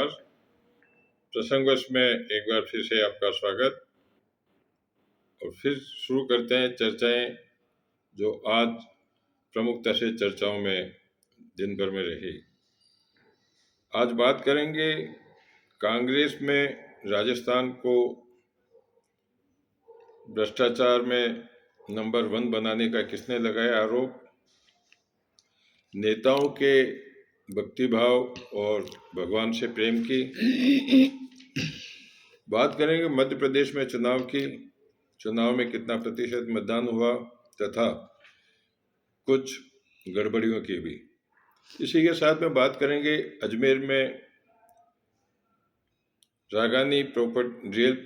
नमस्कार। प्रसंगवश में एक बार फिर से आपका स्वागत। और फिर शुरू करते हैं चर्चाएं जो आज प्रमुखता से चर्चाओं में दिन भर में रही। आज बात करेंगे कांग्रेस में राजस्थान को भ्रष्टाचार में नंबर 1 बनाने का किसने लगाया आरोप, नेताओं के भक्तिभाव और भगवान से प्रेम की। बात करेंगे मध्य प्रदेश में चुनाव में कितना प्रतिशत मतदान हुआ तथा कुछ गड़बड़ियों की भी। इसी के साथ में बात करेंगे अजमेर में रागानी रियल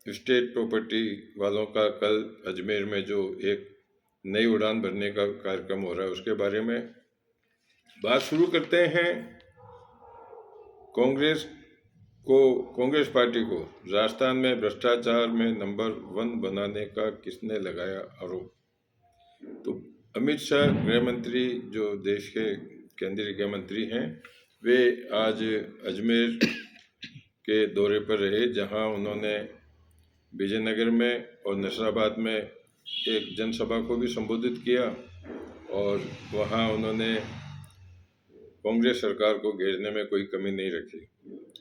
एस्टेट प्रॉपर्टी वालों का कल अजमेर में जो एक नई उड़ान भरने का कार्यक्रम हो रहा है उसके बारे में बात शुरू करते हैं। कांग्रेस पार्टी को राजस्थान में भ्रष्टाचार में नंबर 1 बनाने का किसने लगाया आरोप। तो अमित शाह गृह मंत्री जो देश के केंद्रीय गृह मंत्री हैं, वे आज अजमेर के दौरे पर रहे, जहां उन्होंने विजयनगर में और नसराबाद में एक जनसभा को भी संबोधित किया और वहां उन्होंने कांग्रेस सरकार को घेरने में कोई कमी नहीं रखी।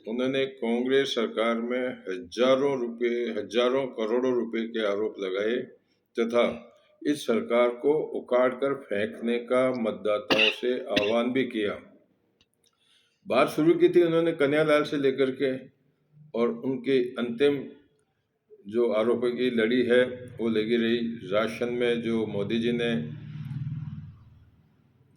उन्होंने कांग्रेस सरकार में हजारों करोड़ों रुपए के आरोप लगाए तथा इस सरकार को उखाड़ कर फेंकने का मतदाताओं से आह्वान भी किया। बात शुरू की थी उन्होंने कन्हैयालाल से लेकर के, और उनके अंतिम जो आरोपों की लड़ी है वो लगी रही। राशन में जो मोदी जी ने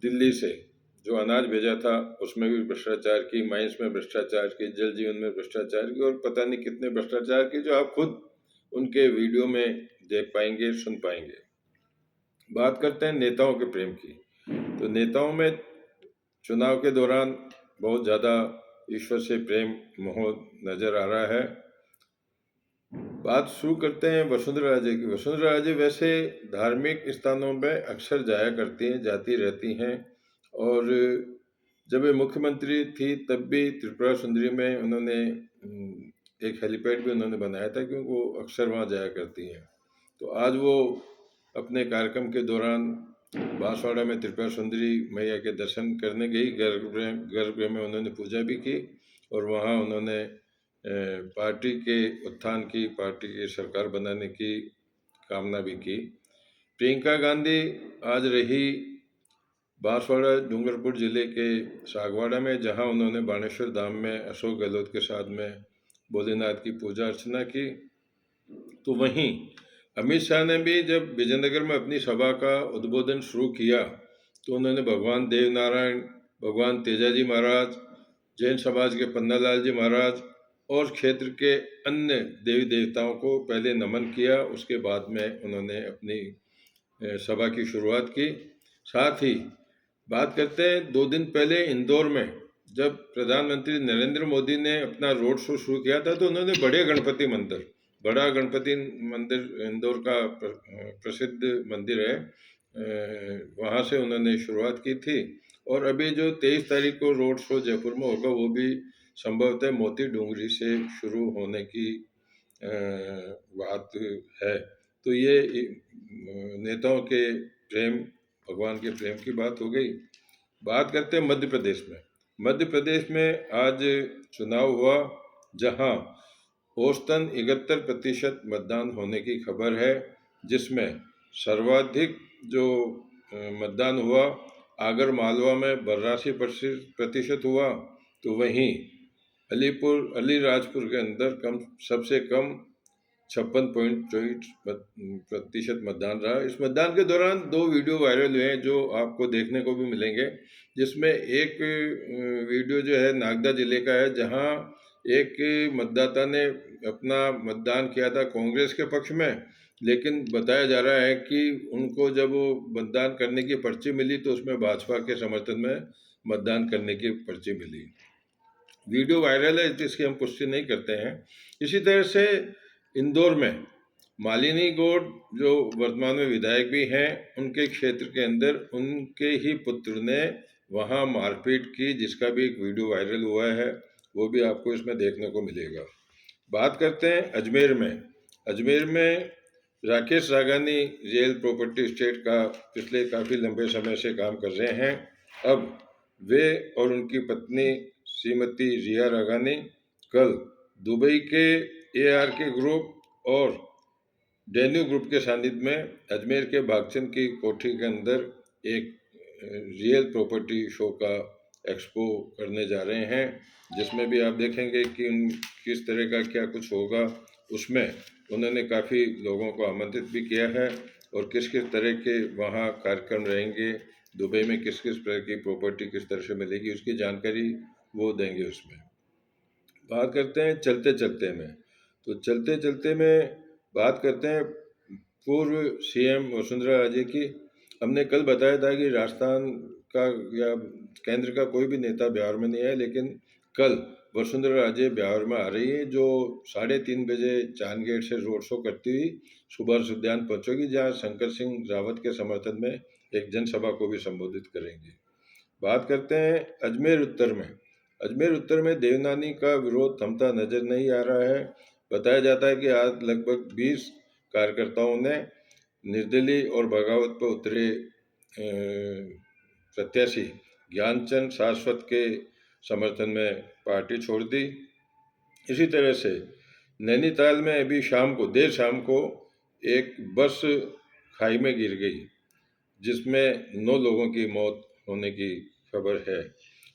दिल्ली से जो अनाज भेजा था उसमें भी भ्रष्टाचार की, माइंस में भ्रष्टाचार की, जल जीवन में भ्रष्टाचार की, और पता नहीं कितने भ्रष्टाचार की, जो आप खुद उनके वीडियो में देख पाएंगे, सुन पाएंगे। बात करते हैं नेताओं के प्रेम की। तो नेताओं में चुनाव के दौरान बहुत ज़्यादा ईश्वर से प्रेम मोह नजर आ रहा है। बात शुरू करते हैं वसुंधरा राजे की। वसुंधरा राजे वैसे धार्मिक स्थानों में अक्सर जाया करती हैं, जाती रहती हैं, और जब वे मुख्यमंत्री थी तब भी त्रिपुरा सुंदरी में उन्होंने एक हेलीपैड भी उन्होंने बनाया था, क्योंकि वो अक्सर वहाँ जाया करती हैं। तो आज वो अपने कार्यक्रम के दौरान बांसवाड़ा में त्रिपुरा सुंदरी मैया के दर्शन करने गई। गर्भगृह में उन्होंने पूजा भी की और वहाँ उन्होंने पार्टी के उत्थान की, पार्टी की सरकार बनाने की कामना भी की। प्रियंका गांधी आज रही बांसवाड़ा डूंगरपुर जिले के सागवाड़ा में, जहां उन्होंने बाणेश्वर धाम में अशोक गहलोत के साथ में भोलेनाथ की पूजा अर्चना की। तो वहीं अमित शाह ने भी जब विजयनगर में अपनी सभा का उद्बोधन शुरू किया तो उन्होंने भगवान देवनारायण, भगवान तेजाजी महाराज, जैन समाज के पन्नालाल जी महाराज और क्षेत्र के अन्य देवी देवताओं को पहले नमन किया। उसके बाद में उन्होंने अपनी सभा की शुरुआत की। साथ ही बात करते हैं 2 दिन पहले इंदौर में जब प्रधानमंत्री नरेंद्र मोदी ने अपना रोड शो शुरू किया था, तो उन्होंने बड़ा गणपति मंदिर इंदौर का प्रसिद्ध मंदिर है, वहाँ से उन्होंने शुरुआत की थी। और अभी जो 23 तारीख को रोड शो जयपुर में होगा वो भी संभवतः मोती डूंगरी से शुरू होने की बात है। तो ये नेताओं के प्रेम, भगवान के प्रेम की बात हो गई। बात करते हैं मध्य प्रदेश में आज चुनाव हुआ, जहां औसतन 71% मतदान होने की खबर है, जिसमें सर्वाधिक जो मतदान हुआ आगर मालवा में 82% हुआ। तो वहीं अलीराजपुर के अंदर सबसे कम 56.24% मतदान रहा। इस मतदान के दौरान 2 वीडियो वायरल हुए हैं जो आपको देखने को भी मिलेंगे, जिसमें एक वीडियो जो है नागदा जिले का है, जहां एक मतदाता ने अपना मतदान किया था कांग्रेस के पक्ष में, लेकिन बताया जा रहा है कि उनको जब वो मतदान करने की पर्ची मिली तो उसमें भाजपा के समर्थन में मतदान करने की पर्ची मिली। वीडियो वायरल है, जिसकी हम पुष्टि नहीं करते हैं। इसी तरह से इंदौर में मालिनी गौड़ जो वर्तमान में विधायक भी हैं, उनके क्षेत्र के अंदर उनके ही पुत्र ने वहां मारपीट की, जिसका भी एक वीडियो वायरल हुआ है। वो भी आपको इसमें देखने को मिलेगा। बात करते हैं अजमेर में। अजमेर में Rakesh Raghani real property estate का पिछले काफ़ी लंबे समय से काम कर रहे हैं। अब वे और उनकी पत्नी श्रीमती रिया राघानी कल दुबई के ARK ग्रुप और डेन्यू ग्रुप के सानिध्य में अजमेर के भागचंद की कोठी के अंदर एक रियल प्रॉपर्टी शो का एक्सपो करने जा रहे हैं, जिसमें भी आप देखेंगे कि किस तरह का क्या कुछ होगा। उसमें उन्होंने काफ़ी लोगों को आमंत्रित भी किया है और किस किस तरह के वहाँ कार्यक्रम रहेंगे, दुबई में किस किस तरह की प्रॉपर्टी किस तरह से मिलेगी, उसकी जानकारी वो देंगे। उसमें बात करते हैं चलते चलते में। तो चलते चलते में बात करते हैं पूर्व CM वसुंधरा राजे की। हमने कल बताया था कि राजस्थान का या केंद्र का कोई भी नेता बिहार में नहीं है, लेकिन कल वसुंधरा राजे बिहार में आ रही है, जो 3:30 बजे चांद गेट से रोड शो करती हुई सुभाष उद्यान पहुंचेगी, जहां शंकर सिंह रावत के समर्थन में एक जनसभा को भी संबोधित करेंगी। बात करते हैं अजमेर उत्तर में। अजमेर उत्तर में देवनानी का विरोध थमता नजर नहीं आ रहा है। बताया जाता है कि आज लगभग 20 कार्यकर्ताओं ने निर्दलीय और बगावत पर उतरे प्रत्याशी ज्ञानचंद शाश्वत के समर्थन में पार्टी छोड़ दी। इसी तरह से नैनीताल में अभी देर शाम को एक बस खाई में गिर गई, जिसमें 9 लोगों की मौत होने की खबर है।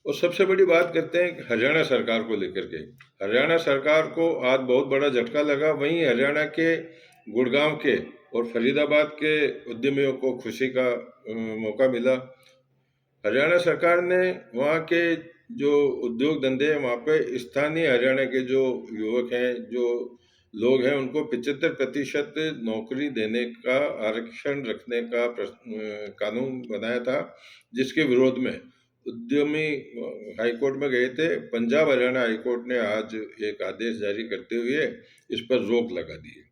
और सबसे बड़ी बात करते हैं हरियाणा सरकार को लेकर के। हरियाणा सरकार को आज बहुत बड़ा झटका लगा। वहीं हरियाणा के गुड़गांव के और फरीदाबाद के उद्यमियों को खुशी का मौका मिला। हरियाणा सरकार ने वहाँ के जो उद्योग धंधे हैं, वहाँ पे स्थानीय हरियाणा के जो युवक हैं, जो लोग हैं, उनको 75% नौकरी देने का आरक्षण रखने का कानून बनाया था, जिसके विरोध में उद्यमी हाईकोर्ट में गए थे। पंजाब हरियाणा हाईकोर्ट ने आज एक आदेश जारी करते हुए इस पर रोक लगा दी है।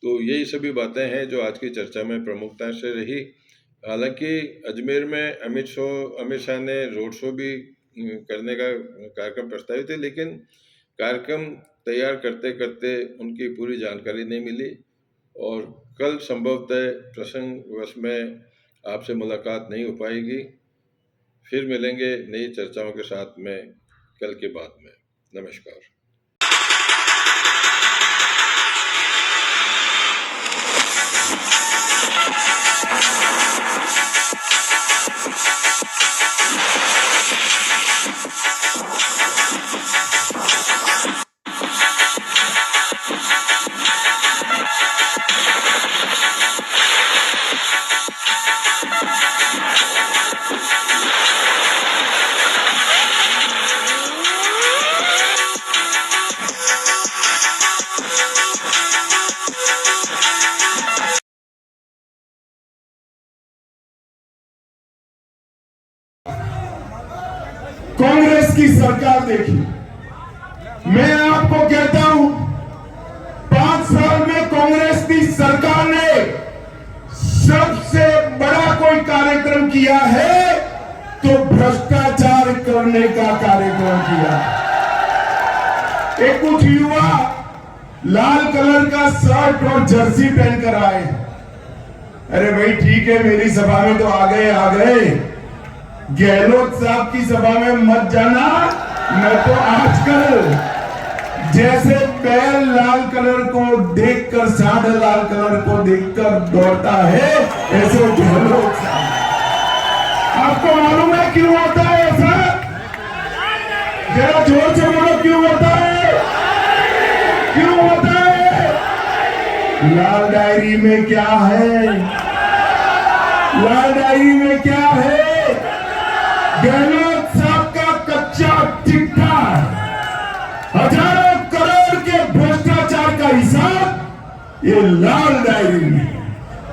तो यही सभी बातें हैं जो आज की चर्चा में प्रमुखता से रही। हालांकि अजमेर में अमित शाह ने रोड शो भी करने का कार्यक्रम प्रस्तावित है, लेकिन कार्यक्रम तैयार करते करते उनकी पूरी जानकारी नहीं मिली और कल संभवतः प्रसंगवश में आपसे मुलाकात नहीं हो पाएगी। फिर मिलेंगे नई चर्चाओं के साथ में कल के बाद में। नमस्कार। कांग्रेस की सरकार देखी, मैं आपको कहता हूं 5 साल में कांग्रेस की सरकार ने सबसे बड़ा कोई कार्यक्रम किया है तो भ्रष्टाचार करने का कार्यक्रम किया। एक कुछ युवा लाल कलर का शर्ट और जर्सी पहनकर आए। अरे भाई ठीक है, मेरी सभा में तो आ गए, गहलोत साहब की सभा में मत जाना। मैं तो आजकल जैसे बैल लाल कलर को देखकर, साढ़े लाल कलर को देखकर दौड़ता है, ऐसे गहलोत साहब। आपको मालूम है क्यों होता है ऐसा? जरा जोर से बोलो, क्यों होता है? क्यों होता है? लाल डायरी में क्या है? लाल डायरी में क्या है? गहलोत साहब का कच्चा चिट्ठा, हजारों करोड़ के भ्रष्टाचार का हिसाब ये लाल डायरी में।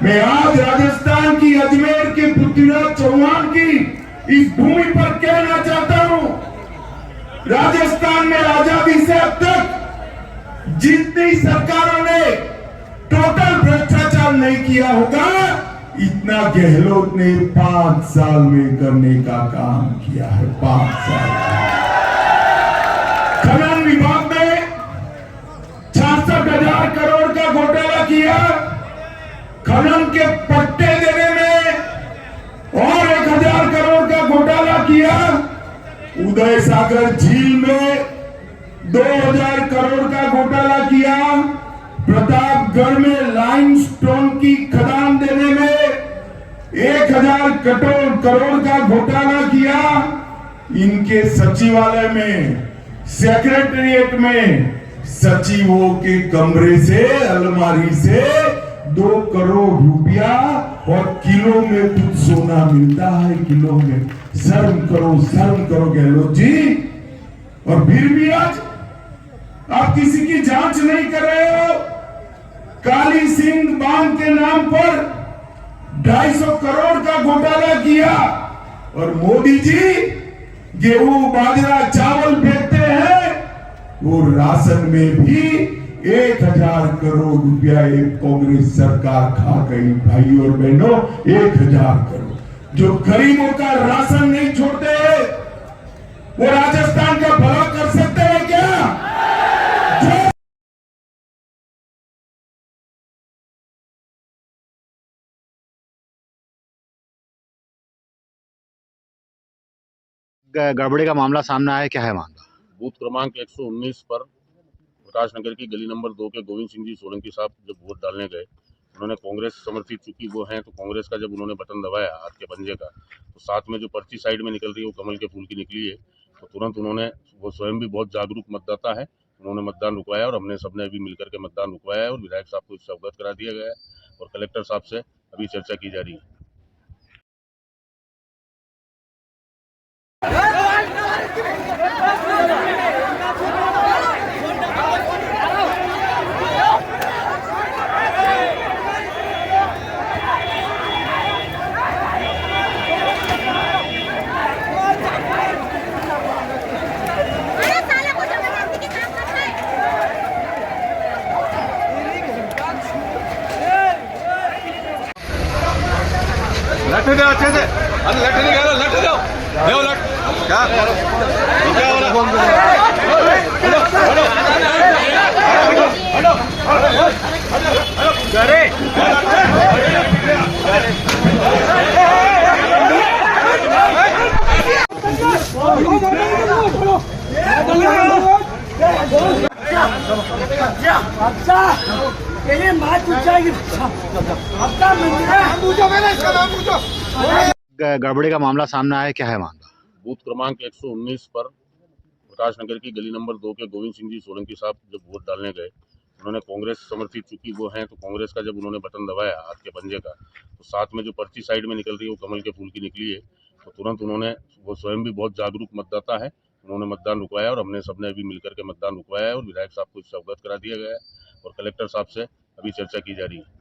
मैं आज राजस्थान की अजमेर के पृथ्वीराज चौहान की इस भूमि पर कहना चाहता हूं, राजस्थान में आजादी से अब तक जितनी सरकारों ने टोटल भ्रष्टाचार नहीं किया होगा, इतना गहलोत ने 5 साल में करने का काम किया है। 5 साल। खनन विभाग में 66,000 करोड़ का घोटाला किया। खनन के पट्टे देने में और 1,000 करोड़ का घोटाला किया। उदय सागर झील में 2,000 करोड़ का घोटाला किया। प्रतापगढ़ में लाइमस्टोन की खदान देने में 1,000 करोड़ का घोटाला किया। इनके सचिवालय में, सेक्रेटेरिएट में सचिवों के कमरे से, अलमारी से 2 करोड़ रुपया और किलो में कुछ सोना मिलता है, किलो में। शर्म करो गहलोत जी। और फिर भी आज आप किसी की जांच नहीं कर रहे हो। काली सिंध बांध के नाम पर 250 करोड़ का घोटाला किया और मोदी जी गेहूं, बाजरा, चावल फेंकते हैं। वो राशन में भी 1,000 करोड़ रुपया एक कांग्रेस सरकार खा गई। भाई और बहनों, 1,000 करोड़ जो गरीबों का राशन नहीं छोड़ते, वो राजस्थान का भला कर सकते हैं क्या? गड़बड़ी का मामला सामने आया, क्या है मामला? बूथ क्रमांक 119 पर प्रकाश नगर की गली नंबर 2 के गोविंद सिंह जी सोलंकी साहब जब वोट डालने गए, उन्होंने कांग्रेस समर्थित, चूंकि वो हैं तो कांग्रेस का जब उन्होंने बटन दबाया हाथ के पंजे का, तो साथ में जो पर्ची साइड में निकल रही है वो कमल के फूल की निकली है। तो तुरंत उन्होंने, वो स्वयं भी बहुत जागरूक मतदाता है, उन्होंने मतदान रुकवाया और हमने सबने अभी मिलकर के मतदान रुकवाया है और विधायक साहब को इससे अवगत करा दिया गया है और कलेक्टर साहब से अभी चर्चा की जा रही है। लठ दो अच्छे से, अरे लठ निकालो, लठ दो, दो लठ। क्या क्या हो रहा गड़बड़ी का मामला सामने आया, क्या है मामला? बूथ क्रमांक 119 पर प्रकाश नगर की गली नंबर 2 के गोविंद सिंह जी सोलंकी साहब जब वोट डालने गए, उन्होंने कांग्रेस समर्थित, चूंकि वो हैं तो कांग्रेस का जब उन्होंने बटन दबाया हाथ के पंजे का, तो साथ में जो पर्ची साइड में निकल रही है वो कमल के फूल की निकली है। तो तुरंत उन्होंने, वो स्वयं भी बहुत जागरूक मतदाता है, उन्होंने मतदान रुकवाया और हमने सबने अभी मिलकर के मतदान रुकवाया है और विधायक साहब को इससे अवगत करा दिया गया है और कलेक्टर साहब से अभी चर्चा की जा रही है।